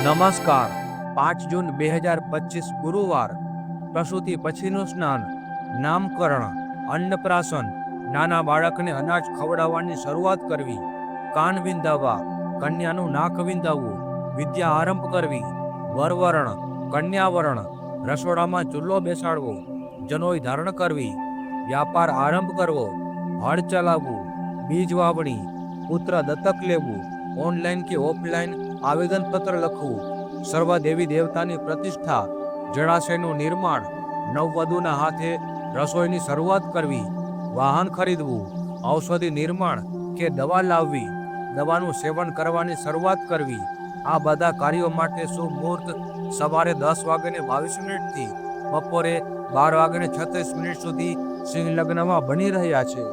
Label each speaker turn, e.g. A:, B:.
A: નમસ્કાર. 5 જૂન 2025 ગુરુવાર. પ્રસૂતિ પછીનું સ્નાન, નામકરણ, અન્નપ્રાશન, નાના બાળકને અનાજ ખવડાવવાની શરૂઆત કરવી, કાન વિંધાવવા, કન્યાનું નાક વિંધાવવું, વિદ્યા આરંભ કરવી, વરવરણ, કન્યાવરણ, રસોડામાં ચૂલો બેસાડવો, જનોઈ ધારણ કરવી, વ્યાપાર આરંભ કરવો, હળ ચલાવવું, બીજ વાવણી, પુત્ર દત્તક લેવું, ઓનલાઈન કે ઓફલાઈન આવેદનપત્ર લખવું, સર્વ દેવી દેવતાની પ્રતિષ્ઠા, જળાશયનું નિર્માણ, નવવધુના હાથે રસોઈની શરૂઆત કરવી, વાહન ખરીદવું, ઔષધિ નિર્માણ કે દવા લાવવી, દવાનું સેવન કરવાની શરૂઆત કરવી. આ બધા કાર્યો માટે શુભ મુહૂર્ત સવારે 10:22 થી બપોરે 12:36 સુધી સિંહ લગ્નમાં બની રહ્યા છે.